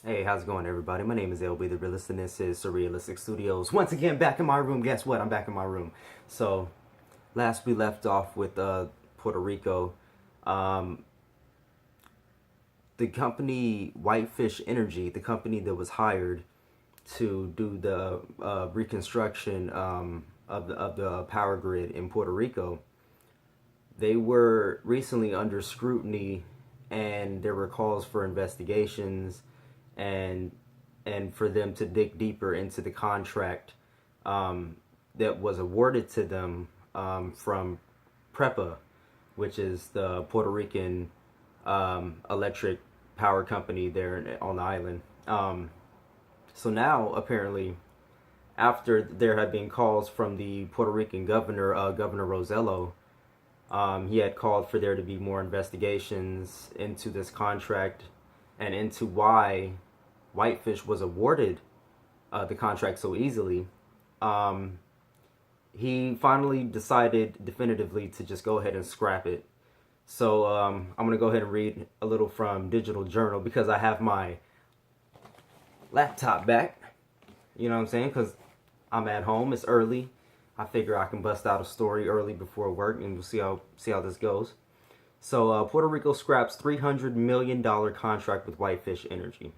Hey, how's it going, everybody? My name is LB the Realist, and this is Surrealistic Studios. Once again, back in my room. Guess what? I'm back in my room. So, last we left off with Puerto Rico. Um, the company Whitefish Energy, the company that was hired to do the reconstruction of the power grid in Puerto Rico, they were recently under scrutiny, and there were calls for investigations and for them to dig deeper into the contract that was awarded to them from PREPA, which is the Puerto Rican electric power company there on the island. So now, apparently, after there had been calls from the Puerto Rican governor, Governor Rosello, he had called for there to be more investigations into this contract and into why Whitefish was awarded the contract so easily. Um, he finally decided definitively to just go ahead and scrap it. So I'm going to go ahead and read a little from Digital Journal because I have my laptop back. You know what I'm saying? Because I'm at home. It's early. I figure I can bust out a story early before work, and we'll see how this goes. So Puerto Rico scraps $300 million contract with Whitefish Energy.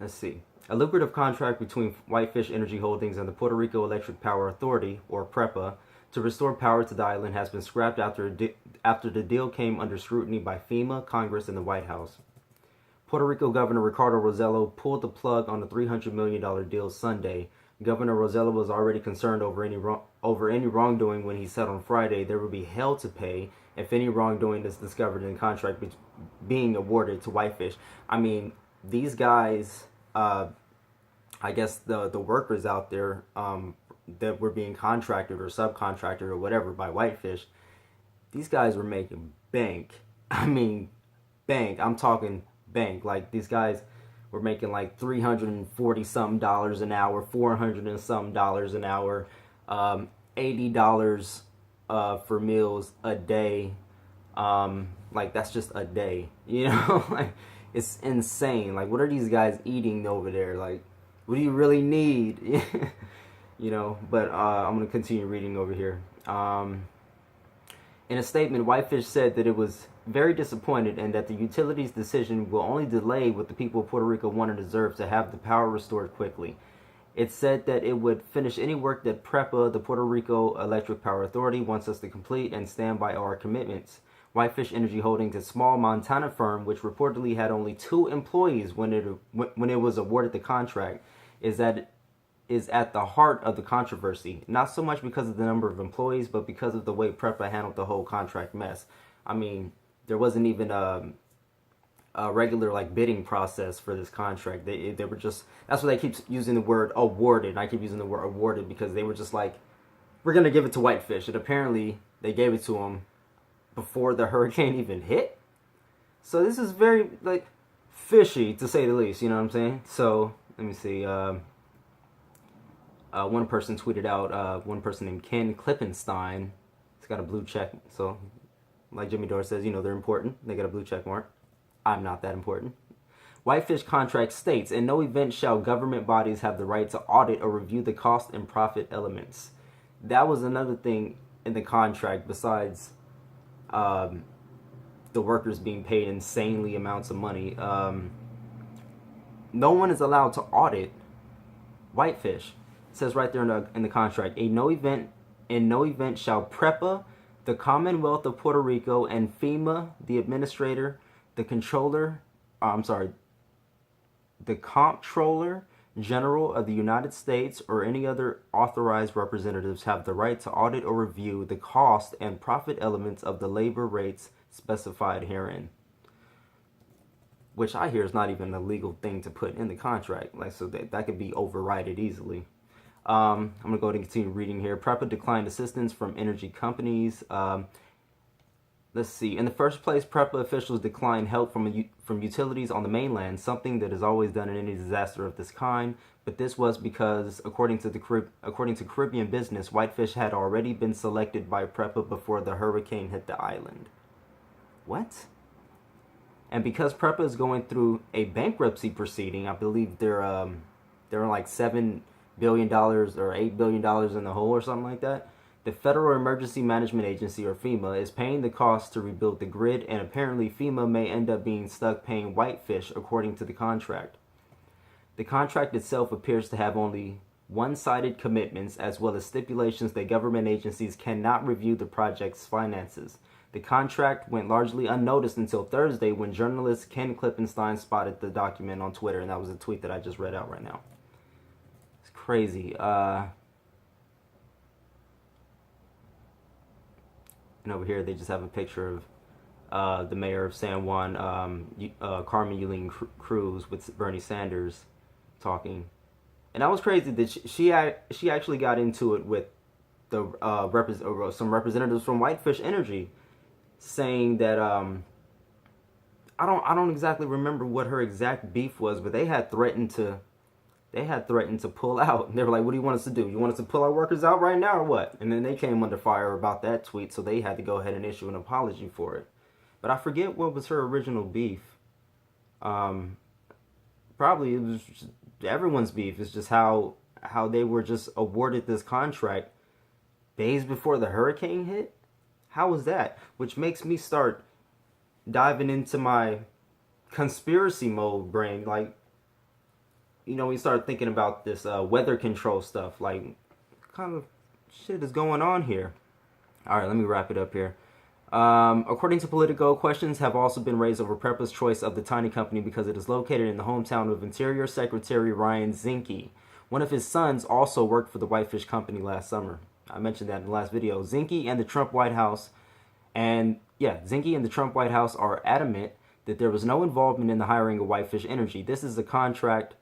Let's see. A lucrative contract between Whitefish Energy Holdings and the Puerto Rico Electric Power Authority, or PREPA, to restore power to the island has been scrapped after the deal came under scrutiny by FEMA, Congress, and the White House. Puerto Rico Governor Ricardo Rosello pulled the plug on the $300 million deal Sunday. Governor Rosello was already concerned over any wrongdoing when he said on Friday there would be hell to pay if any wrongdoing is discovered in the contract being awarded to Whitefish. I mean, these guys, I guess the workers out there that were being contracted or subcontracted or whatever by Whitefish, these guys were making bank. I mean, bank. I'm talking bank. Like, these guys were making like $340 something an hour, $400 and something an hour, $80 for meals a day. Like, that's just a day, you know. Like, it's insane. Like, what are these guys eating over there? Like, what do you really need? You know. But I'm gonna continue reading over here. In a statement, Whitefish said that it was very disappointed and that the utility's decision will only delay what the people of Puerto Rico want and deserve to have the power restored quickly. It said that it would finish any work that PREPA, the Puerto Rico Electric Power Authority, wants us to complete and stand by our commitments. Whitefish Energy Holdings, a small Montana firm which reportedly had only 2 employees when it was awarded the contract, is at the heart of the controversy. Not so much because of the number of employees, but because of the way PREPA handled the whole contract mess. I mean, there wasn't even a regular like bidding process for this contract. They were just, that's why they keep using the word awarded. And I keep using the word awarded because they were just like, we're gonna give it to Whitefish, and apparently they gave it to them before the hurricane even hit. So this is very like fishy to say the least. You know what I'm saying? So let me see. One person tweeted out, one person named Ken Klippenstein. He's got a blue check. So, like Jimmy Dore says, you know, they're important. They got a blue check mark. I'm not that important. Whitefish contract states, in no event shall government bodies have the right to audit or review the cost and profit elements. That was another thing in the contract besides the workers being paid insanely amounts of money. No one is allowed to audit Whitefish. It says right there in the contract, in no event shall PREPA, the Commonwealth of Puerto Rico, and FEMA, the administrator, the the Comptroller General of the United States, or any other authorized representatives have the right to audit or review the cost and profit elements of the labor rates specified herein. Which I hear is not even a legal thing to put in the contract. Like, so that could be overrided easily. I'm going to go ahead and continue reading here. PREPA declined assistance from energy companies. Let's see. In the first place, PREPA officials declined help from utilities on the mainland, something that is always done in any disaster of this kind. But this was because, according to Caribbean Business, Whitefish had already been selected by PREPA before the hurricane hit the island. What? And because PREPA is going through a bankruptcy proceeding, I believe they're like $7 billion or $8 billion in the hole or something like that. The Federal Emergency Management Agency, or FEMA, is paying the cost to rebuild the grid, and apparently FEMA may end up being stuck paying Whitefish according to the contract. The contract itself appears to have only one-sided commitments, as well as stipulations that government agencies cannot review the project's finances. The contract went largely unnoticed until Thursday, when journalist Ken Klippenstein spotted the document on Twitter, and that was a tweet that I just read out right now. It's crazy. And over here, they just have a picture of the mayor of San Juan, Carmen Yulín Cruz, with Bernie Sanders talking. And that was crazy that she actually got into it with the some representatives from Whitefish Energy, saying that I don't exactly remember what her exact beef was, but they had threatened to pull out. And they were like, "What do you want us to do? You want us to pull our workers out right now or what?" And then they came under fire about that tweet, so they had to go ahead and issue an apology for it. But I forget what was her original beef. Probably it was just everyone's beef. It's just how they were just awarded this contract days before the hurricane hit. How was that? Which makes me start diving into my conspiracy mode brain. Like, you know, we start thinking about this weather control stuff. Like, what kind of shit is going on here? All right, let me wrap it up here. According to Politico, questions have also been raised over PREPA's choice of the tiny company because it is located in the hometown of Interior Secretary Ryan Zinke. One of his sons also worked for the Whitefish company last summer. I mentioned that in the last video. Zinke and the Trump White House are adamant that there was no involvement in the hiring of Whitefish Energy. This is a contract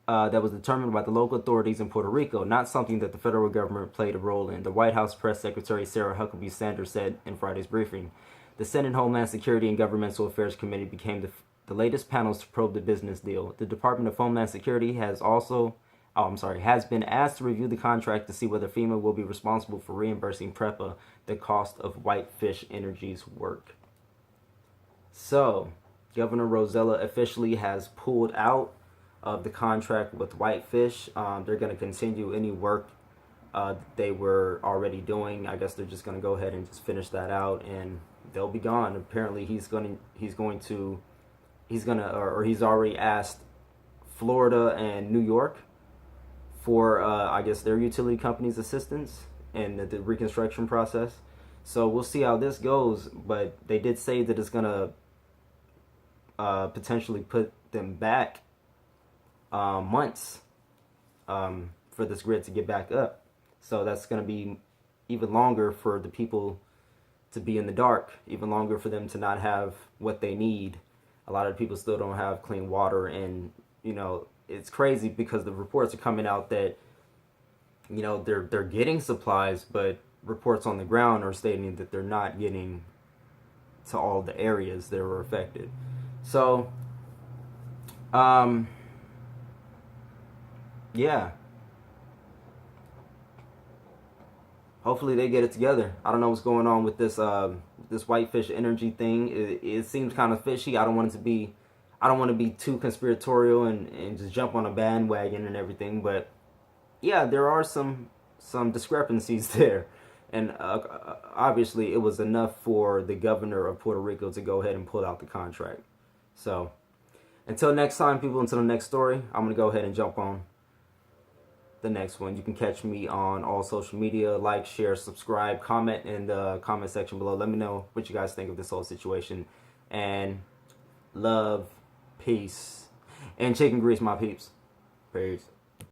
that was determined by the local authorities in Puerto Rico, not something that the federal government played a role in, the White House Press Secretary Sarah Huckabee Sanders said in Friday's briefing. The Senate Homeland Security and Governmental Affairs Committee became the latest panels to probe the business deal. The Department of Homeland Security has been asked to review the contract to see whether FEMA will be responsible for reimbursing PREPA the cost of Whitefish Energy's work. So, Governor Rosella officially has pulled out of the contract with Whitefish. They're going to continue any work they were already doing. I guess they're just going to go ahead and just finish that out, and they'll be gone. Apparently, he's already asked Florida and New York for I guess their utility company's assistance in the reconstruction process. So we'll see how this goes, but they did say that it's gonna potentially put them back months for this grid to get back up. So that's gonna be even longer for the people to be in the dark, even longer for them to not have what they need. A lot of people still don't have clean water, and you know, it's crazy because the reports are coming out that, you know, they're getting supplies, but reports on the ground are stating that they're not getting to all the areas that were affected. So, yeah. Hopefully they get it together. I don't know what's going on with this this Whitefish Energy thing. It seems kind of fishy. I don't want to be too conspiratorial and just jump on a bandwagon and everything, but yeah, there are some discrepancies there, and obviously it was enough for the governor of Puerto Rico to go ahead and pull out the contract. So until next time, people, until the next story, I'm gonna go ahead and jump on the next one. You can catch me on all social media. Like, share, subscribe, comment in the comment section below. Let me know what you guys think of this whole situation, and love, peace, and chicken grease, my peeps. Peace.